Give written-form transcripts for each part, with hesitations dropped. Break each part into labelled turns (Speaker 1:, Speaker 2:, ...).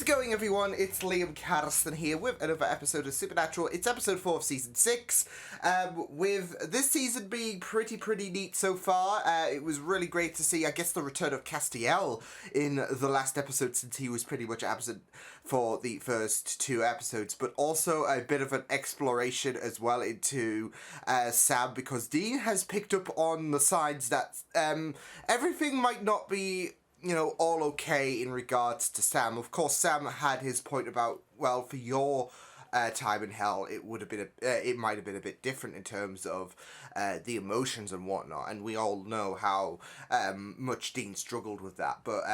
Speaker 1: How's it going, everyone? It's Liam Carson here with another episode of Supernatural. It's episode 4 of season 6. With this season being pretty neat so far. It was really great to see, I guess, the return of Castiel in the last episode, since he was pretty much absent for the first 2 episodes. But also a bit of an exploration as well into Sam, because Dean has picked up on the signs that everything might not be, you know, all okay in regards to Sam. Of course, Sam had his point about, well, for your time in hell, it would have been it might have been a bit different in terms of the emotions and whatnot, and we all know how much Dean struggled with that. But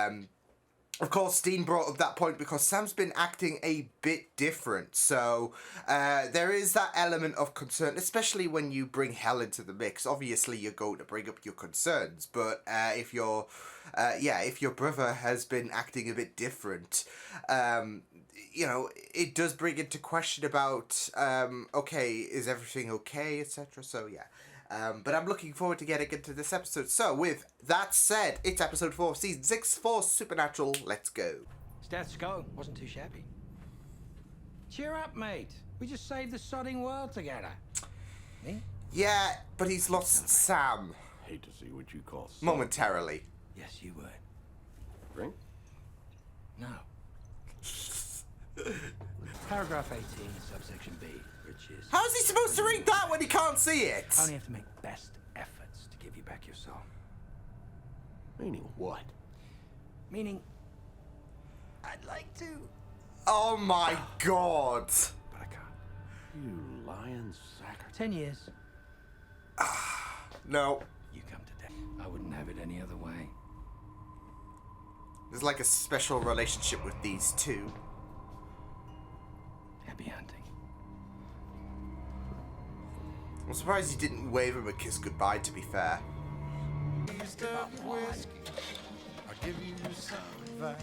Speaker 1: of course, Dean brought up that point because Sam's been acting a bit different. So there is that element of concern, especially when you bring hell into the mix. Obviously, you're going to bring up your concerns, but if your brother has been acting a bit different, you know, it does bring into question about, okay, is everything okay, etc. So yeah. But I'm looking forward to getting into this episode. So, with that said, it's episode 4 of season 6 for Supernatural. Let's go.
Speaker 2: Status quo wasn't too shabby. Cheer up, mate. We just saved the sodding world together. Me?
Speaker 1: Yeah, but he's lost Sam.
Speaker 3: Hate to see what you call
Speaker 1: momentarily.
Speaker 2: Yes, you would.
Speaker 3: Drink?
Speaker 2: No. Paragraph 18, subsection B, which is...
Speaker 1: How's he supposed to read that when he can't see it?
Speaker 2: I only have to make best efforts to give you back your soul.
Speaker 3: Meaning what?
Speaker 2: Meaning, I'd like to,
Speaker 1: Oh my god.
Speaker 2: but I can't.
Speaker 3: You lying sacker.
Speaker 2: 10 years,
Speaker 1: No.
Speaker 2: you come to death. I wouldn't have it any other way.
Speaker 1: There's like a special relationship with these two.
Speaker 2: Happy hunting.
Speaker 1: I'm surprised you didn't wave him a kiss goodbye, to be fair.
Speaker 4: I'll give you some advice.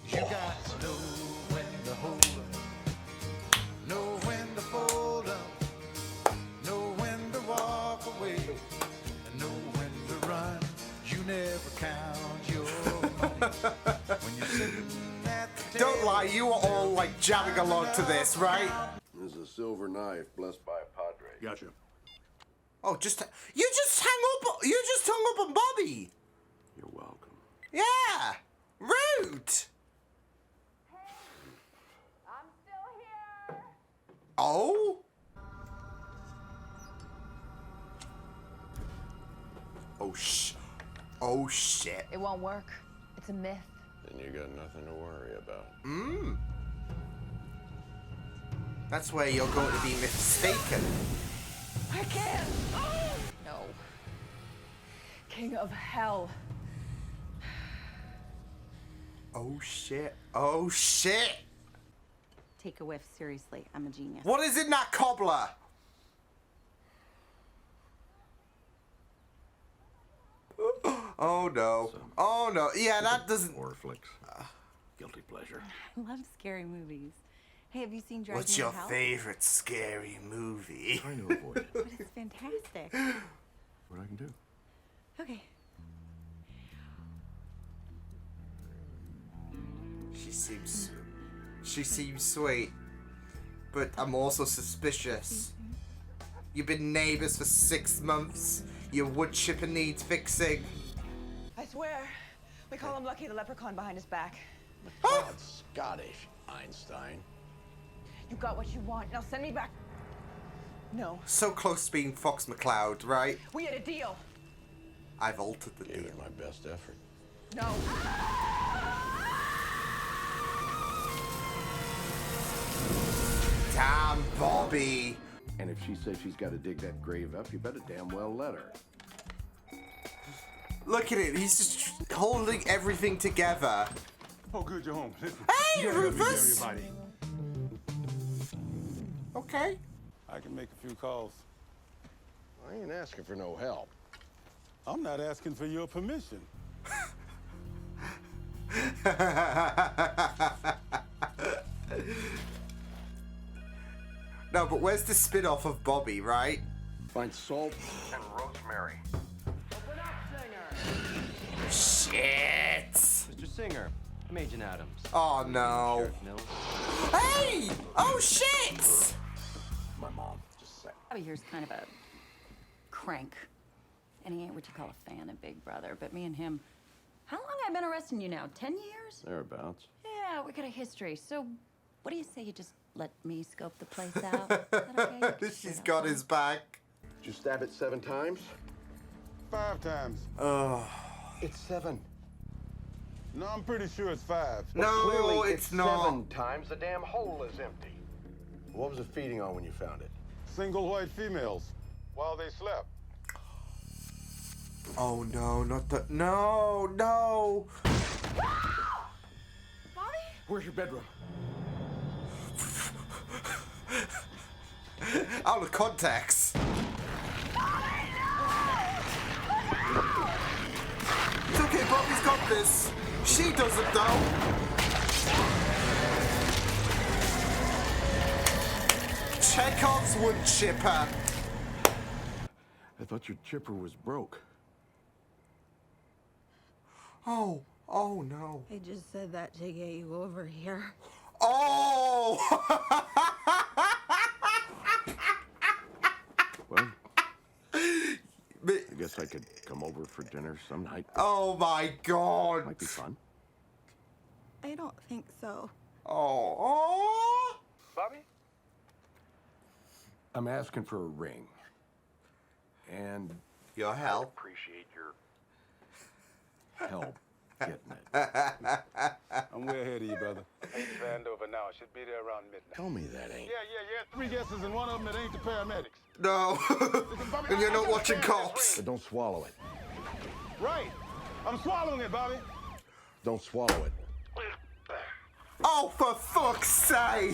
Speaker 4: You got to know when to hold up, know when to fold up, know when to walk away, and know when to run. You never count your money when you're sitting at the table.
Speaker 1: Don't lie, you were all like jamming along to this, right?
Speaker 3: This is a silver knife blessed by a padre. Gotcha.
Speaker 1: Oh, you just hung up on Bobby.
Speaker 3: You're welcome.
Speaker 1: Yeah, rude.
Speaker 5: I'm still here.
Speaker 1: Oh. Oh shit.
Speaker 5: It won't work. It's a myth.
Speaker 3: Then you got nothing to worry about.
Speaker 1: That's where you're going to be mistaken.
Speaker 5: I can't. No. King of hell.
Speaker 1: Oh shit. Oh shit.
Speaker 6: Take a whiff, seriously. I'm a genius.
Speaker 1: What is in that cobbler? Oh no. Oh no. Yeah, that doesn't.
Speaker 3: Horror flicks. Guilty pleasure.
Speaker 6: I love scary movies. Hey, have you seen Driving
Speaker 1: What's
Speaker 6: to
Speaker 1: your
Speaker 6: Hell?
Speaker 1: favorite scary movie?
Speaker 3: Trying to avoid it.
Speaker 6: But it's fantastic.
Speaker 3: What I can do?
Speaker 6: Okay.
Speaker 1: She seems sweet, but I'm also suspicious. You've been neighbors for 6 months. Your wood chipper needs fixing.
Speaker 7: I swear, we call him Lucky the leprechaun behind his back.
Speaker 3: That's Scottish, Einstein.
Speaker 7: You got what you want. Now send me back. No,
Speaker 1: So close to being Fox McCloud, right?
Speaker 7: we had a deal.
Speaker 1: I've altered the
Speaker 3: Gave
Speaker 1: deal.
Speaker 3: it my best effort.
Speaker 7: No.
Speaker 1: Damn, Bobby.
Speaker 3: And if she says she's got to dig that grave up, you better damn well let her.
Speaker 1: Look at it. He's just holding everything together.
Speaker 8: Oh, good, you're home. Listen,
Speaker 1: Hey,
Speaker 8: you gotta help me bury
Speaker 1: Rufus.
Speaker 8: your body.
Speaker 1: Okay.
Speaker 8: I can make a few calls.
Speaker 3: I ain't asking for no help.
Speaker 8: I'm not asking for your permission.
Speaker 1: No, but where's the spin-off of Bobby, right?
Speaker 3: Find salt and rosemary.
Speaker 1: Shit.
Speaker 9: Mr. Singer, Major Adams.
Speaker 1: Oh no.
Speaker 9: Sheriff Mills.
Speaker 1: Hey! Oh shit!
Speaker 3: My mom, just a sec.
Speaker 6: Bobby here's kind of a crank. And he ain't what you call a fan of Big Brother. But me and him, how long have I been arresting you now? 10 years?
Speaker 3: Thereabouts.
Speaker 6: Yeah, we got a history. So what do you say you just let me scope the place out? Is that okay? You can
Speaker 1: She's
Speaker 6: stay
Speaker 1: got
Speaker 6: outside.
Speaker 1: his back.
Speaker 3: Did you stab it 7 times?
Speaker 8: 5 times.
Speaker 1: Oh.
Speaker 3: It's 7.
Speaker 8: No, I'm pretty sure it's 5.
Speaker 1: No,
Speaker 3: Clearly,
Speaker 1: it's not.
Speaker 3: 7 times. The damn hole is empty. What was it feeding on when you found it?
Speaker 8: Single white females while they slept.
Speaker 1: Oh no, not the. No, no.
Speaker 3: Where's your bedroom?
Speaker 1: Out of context. It's okay, Bobby's got this. She doesn't though. Chekhov's wood chipper.
Speaker 3: I thought your chipper was broke.
Speaker 1: Oh, oh no.
Speaker 7: I just said that to get you over here.
Speaker 1: Oh!
Speaker 3: Well,
Speaker 1: But-
Speaker 3: I guess I could come over for dinner some night.
Speaker 1: oh my god.
Speaker 3: Might be fun.
Speaker 7: I don't think so.
Speaker 1: Oh, oh.
Speaker 8: Bobby?
Speaker 3: I'm asking for a ring. And
Speaker 1: Your help.
Speaker 3: appreciate your help getting it.
Speaker 8: I'm way ahead of you, brother. Ain't Vandover now. Should be there around midnight.
Speaker 3: Tell me that ain't.
Speaker 8: Yeah. 3 guesses and one of them that ain't the paramedics.
Speaker 1: No. And you're not watching cops.
Speaker 3: But don't swallow it.
Speaker 8: Right. I'm swallowing it, Bobby.
Speaker 3: Don't swallow it.
Speaker 1: Oh, for fuck's sake.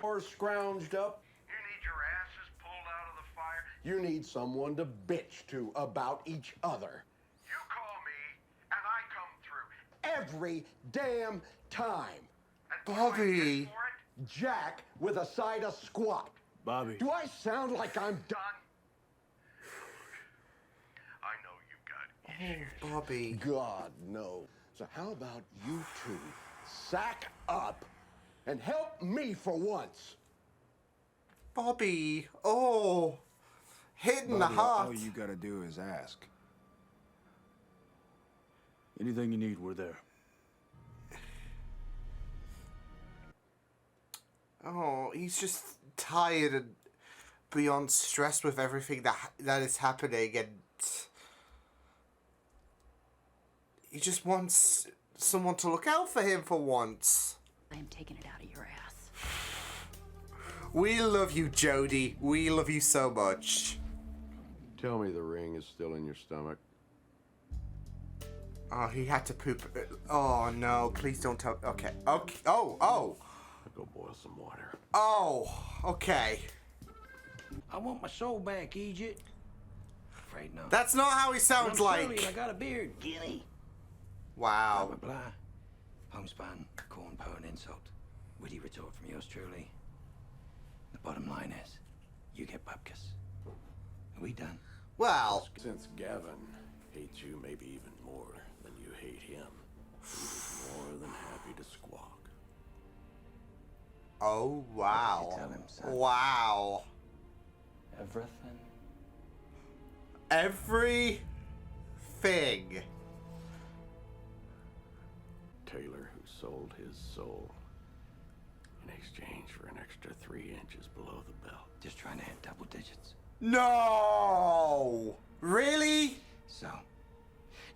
Speaker 3: Or scrounged up.
Speaker 4: You need your asses pulled out of the fire.
Speaker 3: You need someone to bitch to about each other.
Speaker 4: You call me, and I come through.
Speaker 3: Every damn time.
Speaker 4: And what do I
Speaker 1: Bobby.
Speaker 4: get for it?
Speaker 3: Jack with a side of squat.
Speaker 8: Bobby.
Speaker 3: Do I sound like I'm done?
Speaker 4: I know you got issues.
Speaker 1: Bobby.
Speaker 3: God, no. So how about you two sack up and help me for once?
Speaker 1: Bobby. Oh. Hitting the
Speaker 10: Bobby,
Speaker 1: heart.
Speaker 10: all you gotta do is ask. Anything you need, we're there.
Speaker 1: Oh, he's just tired and beyond stressed with everything that is happening, and he just wants someone to look out for him for once.
Speaker 6: I am taking it out of your ass.
Speaker 1: We love you, Jody. We love you so much.
Speaker 3: Tell me the ring is still in your stomach.
Speaker 1: Oh, he had to poop. Oh no! Please don't tell. Okay. Okay. Oh. Oh.
Speaker 3: I'll go boil some water.
Speaker 1: Oh. Okay.
Speaker 2: I want my soul back, Egypt. Afraid not.
Speaker 1: That's not how he sounds
Speaker 2: I'm Shirley, and I
Speaker 1: like.
Speaker 2: got a beard. Guinea.
Speaker 1: Wow.
Speaker 2: Blah, blah, blah. Homespun, corn pone insult. Witty retort from yours truly. The bottom line is, you get bupkis. Are we done?
Speaker 1: Well.
Speaker 3: Since Gavin hates you maybe even more than you hate him, he's more than happy to squawk.
Speaker 1: Oh wow.
Speaker 2: Tell him, son.
Speaker 1: Wow.
Speaker 9: Everything.
Speaker 1: Everything.
Speaker 3: Taylor, who sold his soul in exchange for an extra 3 inches below the belt.
Speaker 2: Just trying to hit double digits.
Speaker 1: No. Really?
Speaker 2: So,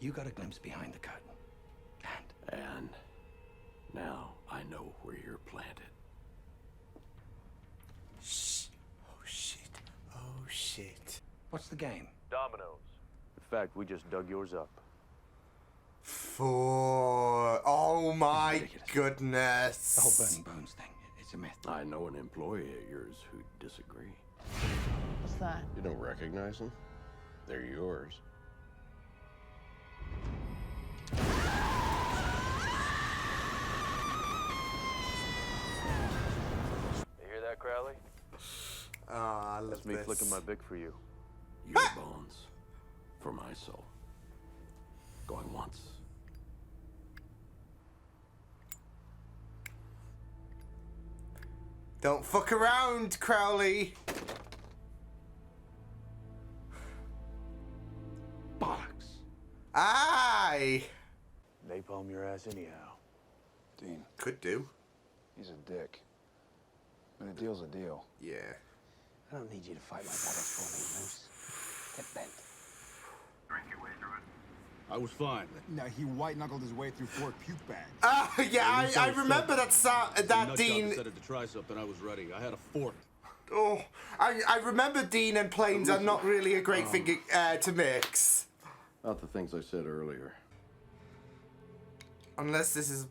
Speaker 2: you got a glimpse behind the curtain.
Speaker 3: And now I know where you're planted.
Speaker 1: Shh. Oh shit. Oh shit.
Speaker 2: What's the game?
Speaker 9: Dominoes. In fact, we just dug yours up.
Speaker 1: For. Oh my
Speaker 2: Ridiculous.
Speaker 1: goodness.
Speaker 2: The whole burning bones thing. It's a myth.
Speaker 3: I know an employee of yours who'd disagree.
Speaker 7: What's that?
Speaker 3: You don't recognize them? They're yours.
Speaker 9: You hear that, Crowley?
Speaker 1: Ah, I love
Speaker 9: That's me
Speaker 1: this.
Speaker 9: flicking my bick for you.
Speaker 3: Your bones for my soul. Going once,
Speaker 1: Don't fuck around, Crowley.
Speaker 3: Bollocks.
Speaker 1: Aye.
Speaker 10: Napalm your ass anyhow.
Speaker 3: Dean,
Speaker 1: Could do.
Speaker 3: he's a dick. But a deal's a deal.
Speaker 1: Yeah.
Speaker 2: I don't need you to fight my battles for me, Moose. Get bent.
Speaker 10: I was fine.
Speaker 11: No, he white-knuckled his way through 4 puke bags.
Speaker 1: Yeah, I remember that Dean.
Speaker 10: Decided to try something. I was ready. I had a fork.
Speaker 1: Oh, I remember Dean and planes are not really a great thing to mix.
Speaker 3: Not the things I said earlier.
Speaker 1: Unless this is...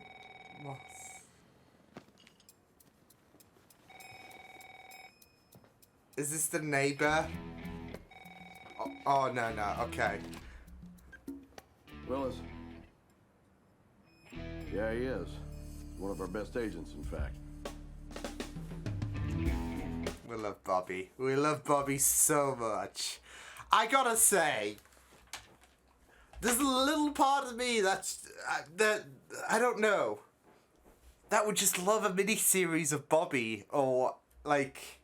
Speaker 1: Is this the neighbor? Oh, no, okay.
Speaker 3: Willis. Yeah, he is. One of our best agents, in fact.
Speaker 1: We love Bobby. We love Bobby so much. I gotta say, there's a little part of me that I don't know, that would just love a mini-series of Bobby, or like,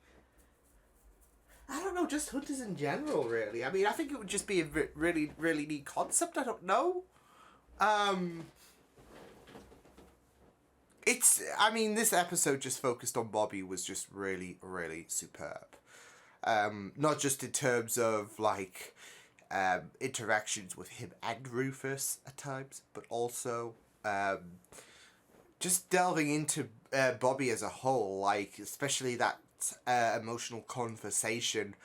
Speaker 1: I don't know, just hunters in general, really. I mean, I think it would just be a really, really neat concept. I don't know. I mean, this episode just focused on Bobby was just really, really superb. Not just in terms of, like, interactions with him and Rufus at times, but also just delving into Bobby as a whole, like, especially that emotional conversation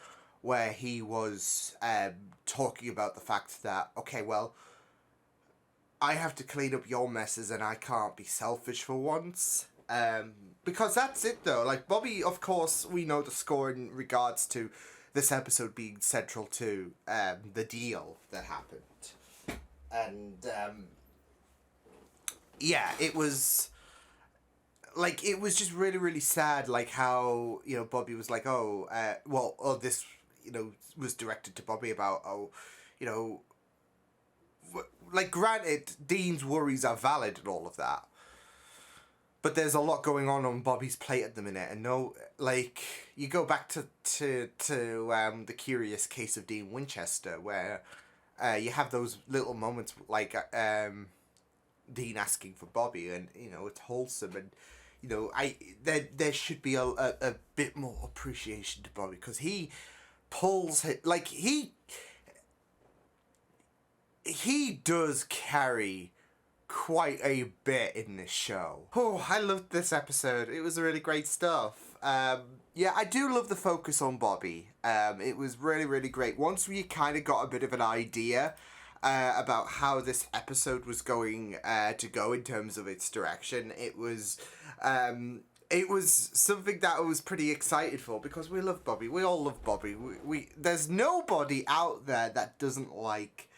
Speaker 1: where he was talking about the fact that, okay, well, I have to clean up your messes and I can't be selfish for once. Because that's it though. Like, Bobby, of course, we know the score in regards to this episode being central to the deal that happened. And, yeah, it was... Like, it was just really, really sad, like, how, you know, Bobby was like, this, you know, was directed to Bobby about, you know... Like, granted, Dean's worries are valid and all of that. But there's a lot going on Bobby's plate at the minute. And no, like, you go back to the curious case of Dean Winchester, where you have those little moments, like, Dean asking for Bobby, and, you know, it's wholesome. And, you know, there should be a bit more appreciation to Bobby, because he pulls it, like, he does carry quite a bit in this show. Oh, I loved this episode. It was really great stuff. Yeah, I do love the focus on Bobby. It was really, really great. Once we kind of got a bit of an idea about how this episode was going to go in terms of its direction, it was something that I was pretty excited for, because we love Bobby. We all love Bobby. There's nobody out there that doesn't like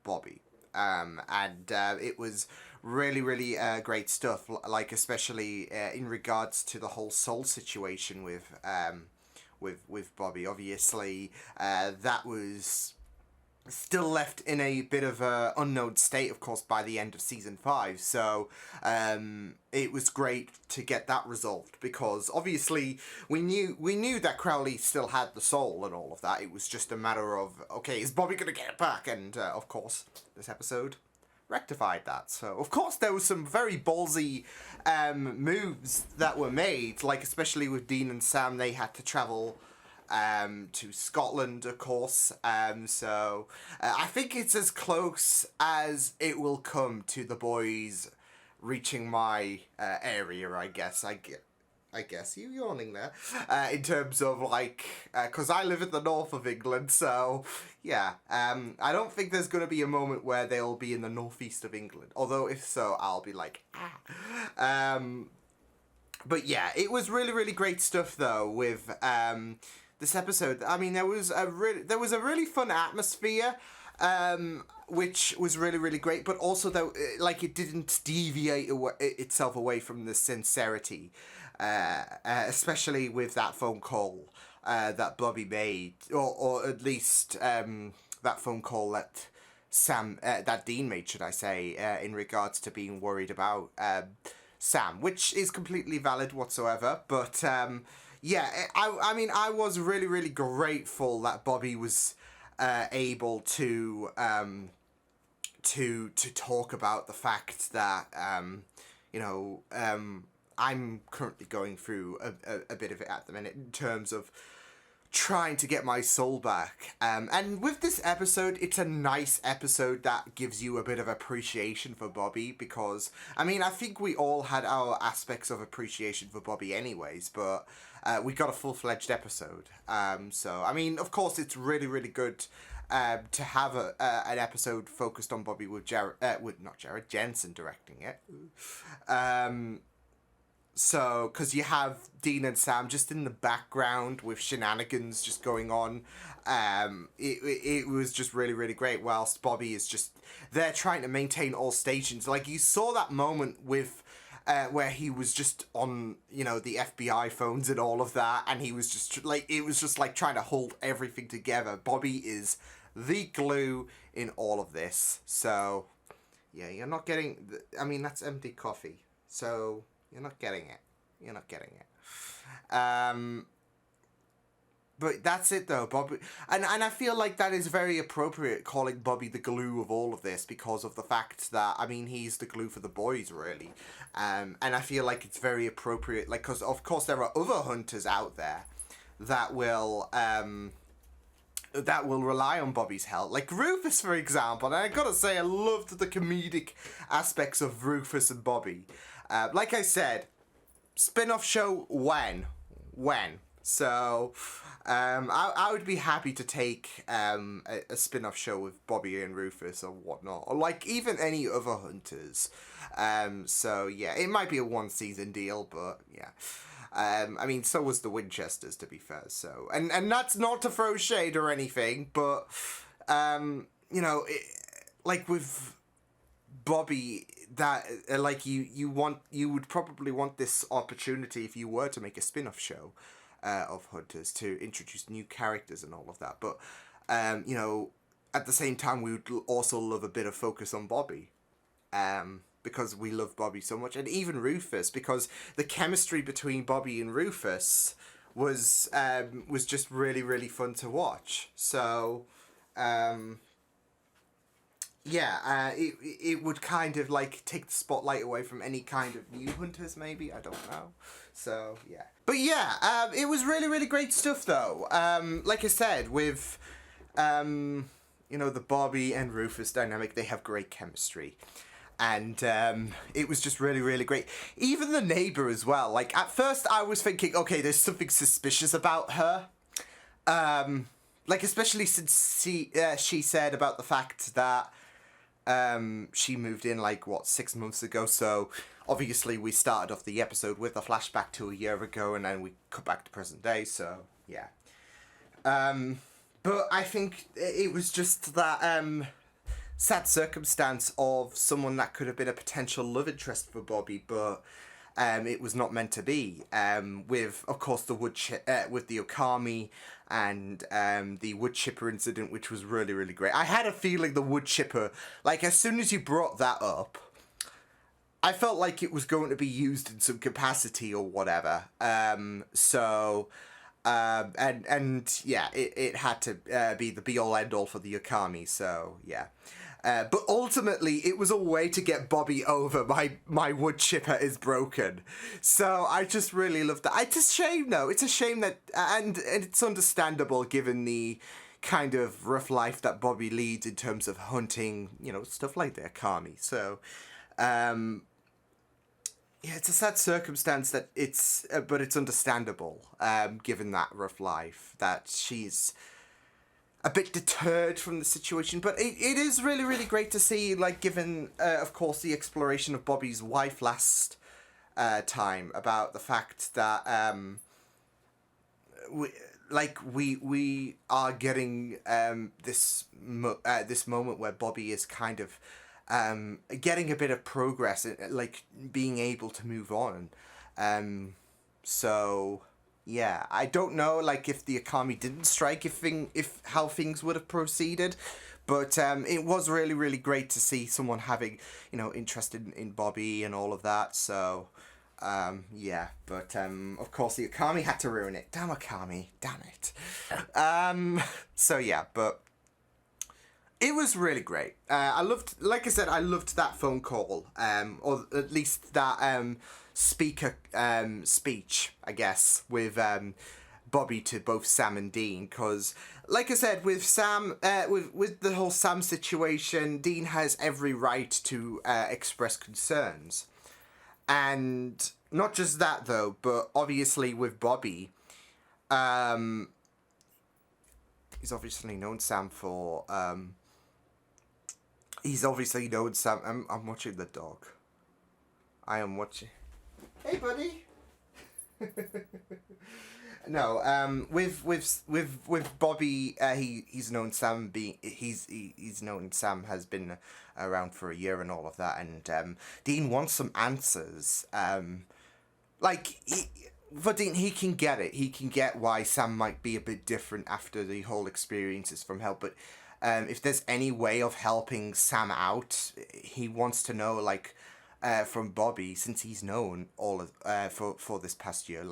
Speaker 1: Bobby. It was really, really great stuff, like, especially in regards to the whole soul situation with Bobby. Obviously, that was still left in a bit of a unknown state, of course, by the end of season 5. So it was great to get that resolved, because obviously we knew that Crowley still had the soul and all of that. It was just a matter of, okay, is Bobby gonna get it back? And of course, this episode rectified that. So of course there was some very ballsy moves that were made, like especially with Dean and Sam. They had to travel to Scotland, of course. So I think it's as close as it will come to the boys reaching my area, I guess. I guess you yawning there. In terms of, like, because I live in the north of England, so yeah. I don't think there's going to be a moment where they'll be in the northeast of England. Although if so, I'll be like, ah. But yeah, it was really, really great stuff though with this episode. I mean, there was a really fun atmosphere, which was really, really great. But also, though, like, it didn't deviate itself away from the sincerity, especially with that phone call that Bobby made, or at least that phone call that Dean made, should I say, in regards to being worried about Sam, which is completely valid whatsoever. But yeah, I mean, I was really, really grateful that Bobby was able to talk about the fact that I'm currently going through a bit of it at the minute in terms of trying to get my soul back. And with this episode, it's a nice episode that gives you a bit of appreciation for Bobby, because, I mean, I think we all had our aspects of appreciation for Bobby anyways, but we got a full-fledged episode. So, I mean, of course, it's really, really good to have an episode focused on Bobby with Jensen directing it. So, because you have Dean and Sam just in the background with shenanigans just going on. It was just really, really great, whilst Bobby is just there trying to maintain all stations. Like, you saw that moment with where he was just on, the FBI phones and all of that, and he was just, it was just like trying to hold everything together. Bobby is the glue in all of this. So, yeah, you're not getting, that's empty coffee. So, you're not getting it. But that's it though, Bobby. And I feel like that is very appropriate, calling Bobby the glue of all of this, because of the fact that, he's the glue for the boys, really. And I feel like it's very appropriate, like, because of course there are other hunters out there that will rely on Bobby's help. Like Rufus, for example. And I gotta say, I loved the comedic aspects of Rufus and Bobby. Like I said, spin-off show when? So, I would be happy to take a spin-off show with Bobby and Rufus or whatnot, or like even any other hunters. So yeah, it might be a one-season deal, but yeah. So was the Winchesters, to be fair. So, and that's not to throw shade or anything, but like with Bobby, that you would probably want this opportunity if you were to make a spin-off show of Hunters to introduce new characters and all of that. But at the same time, we would also love a bit of focus on Bobby, because we love Bobby so much, and even Rufus, because the chemistry between Bobby and Rufus was just really, really fun to watch. So. It would kind of like take the spotlight away from any kind of new hunters, maybe, I don't know. So yeah, but yeah, it was really, really great stuff though. Like I said, with the Bobby and Rufus dynamic, they have great chemistry, and it was just really, really great. Even the neighbor as well. Like at first, I was thinking, okay, there's something suspicious about her. Like especially since she said about the fact that. She moved in 6 months ago, so obviously we started off the episode with a flashback to a year ago, and then we cut back to present day, so yeah. But I think it was just that sad circumstance of someone that could have been a potential love interest for Bobby, but it was not meant to be. With, of course, with the Okami and the wood chipper incident, which was really, really great. I had a feeling the wood chipper, as soon as you brought that up, I felt like it was going to be used in some capacity or whatever. And yeah, it had to be the be-all end-all for the Okami, so yeah. But ultimately, it was a way to get Bobby over my wood chipper is broken. So I just really loved that. It's a shame, though. It's a shame that... And it's understandable given the kind of rough life that Bobby leads in terms of hunting, stuff like the Okami. So, yeah, it's a sad circumstance that but it's understandable, given that rough life, that she's a bit deterred from the situation, but it is really, really great to see, given, of course, the exploration of Bobby's wife last time, about the fact that, we are getting this moment where Bobby is kind of getting a bit of progress, being able to move on. So... yeah, I don't know, if the Okami didn't strike, how things would have proceeded, But it was really, really great to see someone having, interest in Bobby and all of that. So, yeah. But, of course, the Akami had to ruin it. Damn Akami. Damn it. So, yeah. But it was really great. I loved that phone call. Or at least that speaker speech, I guess, with Bobby to both Sam and Dean, because like I said, with Sam, with the whole Sam situation, Dean has every right to express concerns, and not just that though, but obviously with Bobby, he's obviously known Sam for I'm watching the dog. I am watching. Hey, buddy. No, with Bobby, he's known Sam he's known Sam has been around for a year and all of that, and Dean wants some answers. For Dean, he can get it. He can get why Sam might be a bit different after the whole experiences from hell, but if there's any way of helping Sam out, he wants to know, from Bobby, since he's known all of for this past year,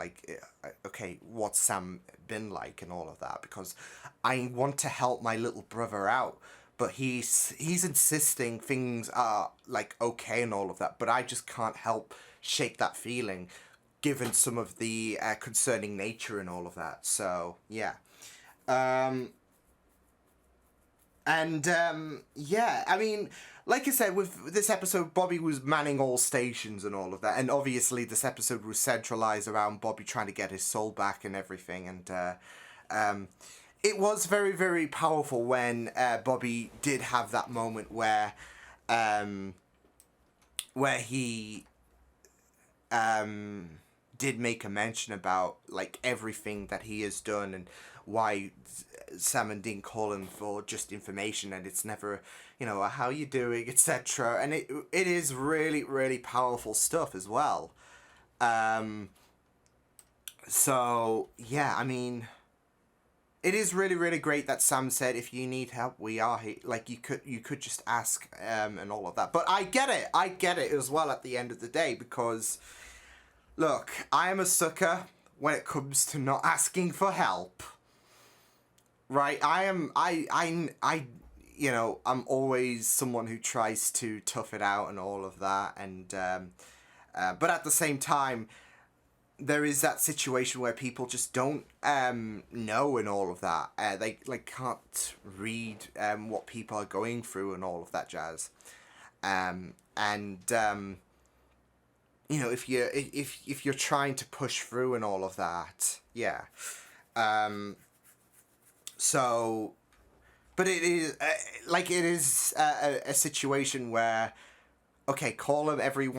Speaker 1: okay, what's Sam been like and all of that, because I want to help my little brother out, but he's insisting things are okay and all of that, but I just can't help shake that feeling given some of the concerning nature and all of that. So yeah. Yeah, I mean, like I said, with this episode, Bobby was manning all stations and all of that, and obviously this episode was centralized around Bobby trying to get his soul back and everything, and it was very, very powerful when Bobby did have that moment where he did make a mention about everything that he has done and why Sam and Dean call him for just information, and it's never, how you doing, etc. And it is really, really powerful stuff as well. So yeah, I mean, it is really, really great that Sam said, if you need help, we are here. You could just ask, and all of that. But I get it as well at the end of the day, because look, I am a sucker when it comes to not asking for help. Right, I'm always someone who tries to tough it out and all of that, and but at the same time, there is that situation where people just don't know and all of that. They can't read what people are going through and all of that jazz, if you're trying to push through and all of that, yeah. So, but it is a situation where, okay, call him every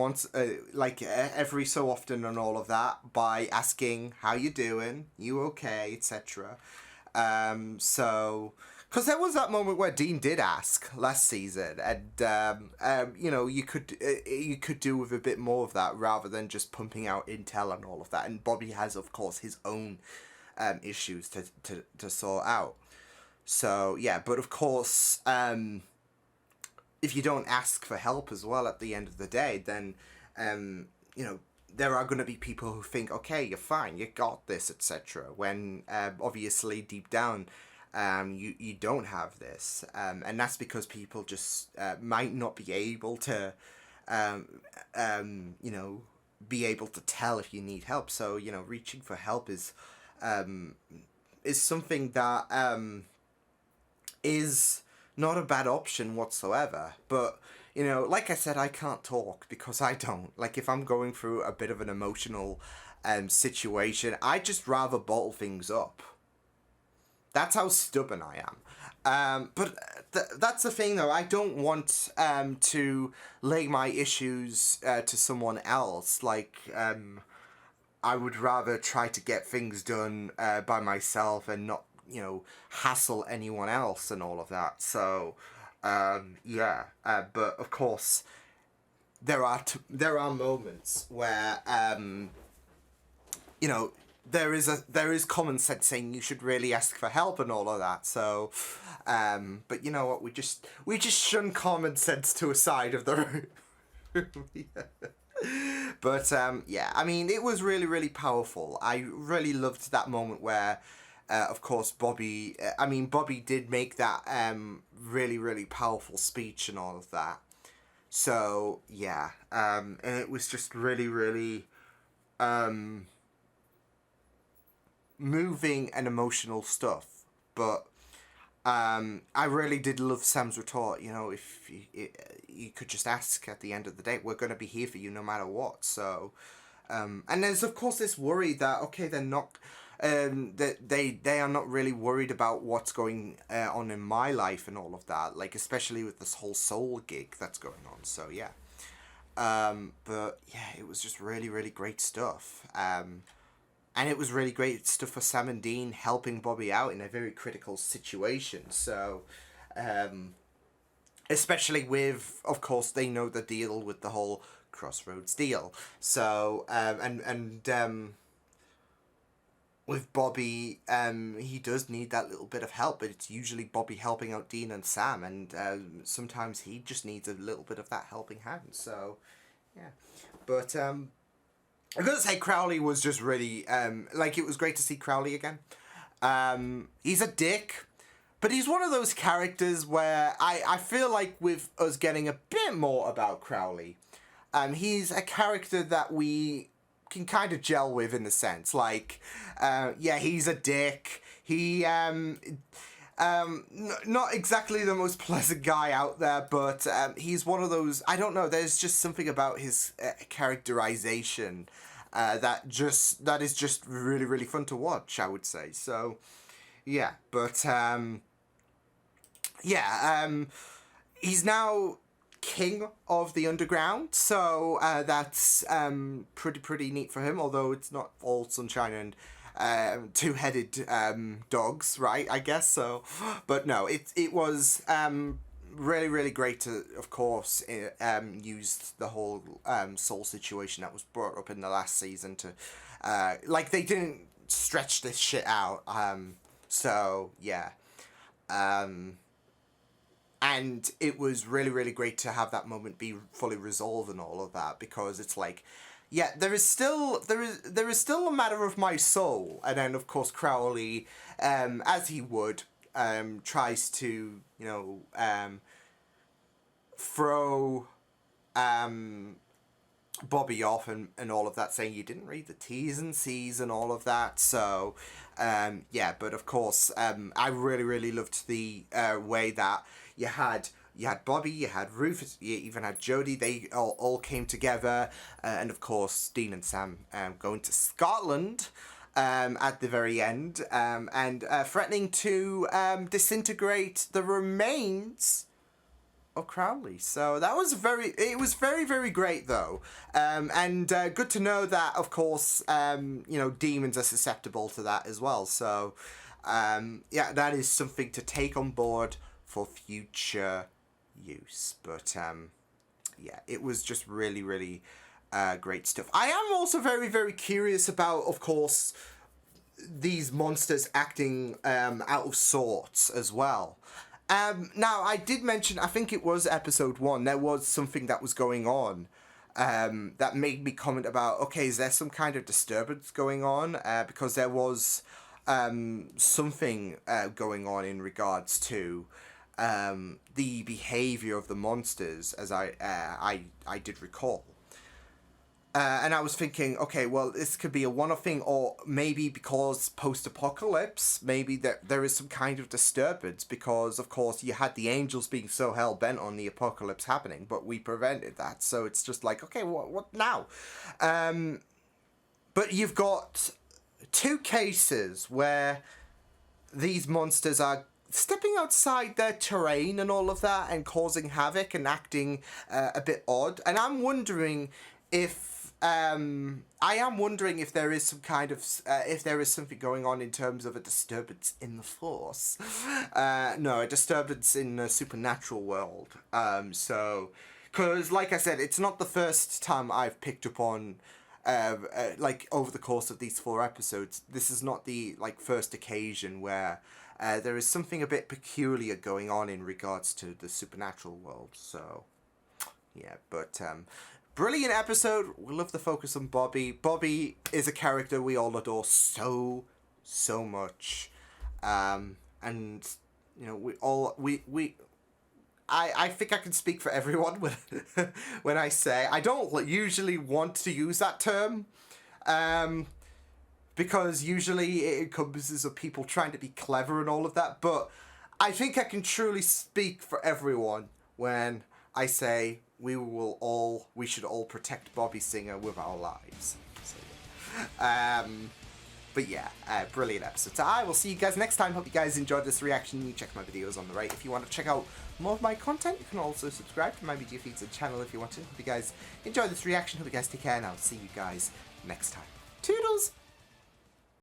Speaker 1: so often and all of that by asking how you doing, you okay, etc. So, because there was that moment where Dean did ask last season, and you could do with a bit more of that rather than just pumping out intel and all of that. And Bobby has, of course, his own issues to sort out. So yeah, but of course, if you don't ask for help as well at the end of the day, then there are going to be people who think, okay, you're fine, you got this, etc. When obviously deep down, you don't have this, and that's because people just might not be able to be able to tell if you need help. So reaching for help is something that is not a bad option whatsoever. But like I said, I can't talk because I don't. If I'm going through a bit of an emotional situation, I just rather bottle things up. That's how stubborn I am. But that's the thing though, I don't want to lay my issues to someone else. I would rather try to get things done by myself and not, hassle anyone else and all of that. So, yeah. But of course, there are moments where, there is common sense saying you should really ask for help and all of that. So, but you know what? We just shun common sense to a side of the room. But yeah, I mean, it was really, really powerful. I really loved that moment where, of course, Bobby did make that really, really powerful speech and all of that. So yeah, and it was just really, really moving and emotional stuff. But I really did love Sam's retort. You know, if you could just ask at the end of the day, we're going to be here for you no matter what. So, and there's of course this worry that, okay, they're not, that they are not really worried about what's going on in my life and all of that. Like, especially with this whole soul gig that's going on. So yeah, but yeah, it was just really, really great stuff. And it was really great stuff for Sam and Dean helping Bobby out in a very critical situation. So, especially with, of course, they know the deal with the whole Crossroads deal. So, with Bobby, he does need that little bit of help, but it's usually Bobby helping out Dean and Sam, and sometimes he just needs a little bit of that helping hand. So, yeah. But, I'm gonna say Crowley was just really, it was great to see Crowley again. He's a dick, but he's one of those characters where I feel like with us getting a bit more about Crowley, he's a character that we can kind of gel with in a sense. Like, yeah, he's a dick. He, not exactly the most pleasant guy out there, but he's one of those, I don't know, there's just something about his characterization that is just really, really fun to watch, I would say. So, yeah, but, he's now king of the underground, so that's pretty neat for him, although it's not all sunshine and two-headed dogs, right, I guess. So, but no, it was really, really great to, of course, use the whole soul situation that was brought up in the last season to, they didn't stretch this shit out. So yeah, and it was really, really great to have that moment be fully resolved and all of that, because it's like, yeah, there is still a matter of my soul, and then of course Crowley, as he would, tries to, you know, throw Bobby off and all of that, saying you didn't read the T's and C's and all of that. So yeah, but of course I really, really loved the way that you had Bobby, you had Rufus, you even had Jody. They all came together, and of course Dean and Sam going to Scotland at the very end, and threatening to disintegrate the remains of Crowley. So that was very, very great though, and good to know that, of course, you know, demons are susceptible to that as well. So yeah, that is something to take on board for future use. But yeah, it was just really, really great stuff. I am also very, very curious about, of course, these monsters acting out of sorts as well. Now, I did mention, I think it was episode 1, there was something that was going on that made me comment about, okay, is there some kind of disturbance going on? Because there was something going on in regards to the behavior of the monsters, as I did recall. And I was thinking, okay, well, this could be a one-off thing, or maybe because post-apocalypse, maybe there is some kind of disturbance, because, of course, you had the angels being so hell-bent on the apocalypse happening, but we prevented that, so it's just like, okay, what now? But you've got 2 cases where these monsters are stepping outside their terrain and all of that, and causing havoc and acting a bit odd, and I'm wondering if if there is some kind of if there is something going on in terms of a disturbance in the force. No, a disturbance in the supernatural world. So, because like I said, it's not the first time I've picked up on like over the course of these 4 episodes, this is not the like first occasion where there is something a bit peculiar going on in regards to the supernatural world. So yeah, but brilliant episode. We love the focus on Bobby. Bobby is a character we all adore so much, and you know I think I can speak for everyone when I say I don't usually want to use that term, because usually it encompasses of people trying to be clever and all of that, but I think I can truly speak for everyone when I say we should all protect Bobby Singer with our lives. So, yeah. But yeah, brilliant episode. So I will see you guys next time. Hope you guys enjoyed this reaction. You check my videos on the right if you want to check out more of my content. You can also subscribe to my media feeds and channel if you want to. Hope you guys enjoyed this reaction. Hope you guys take care, and I'll see you guys next time. Toodles!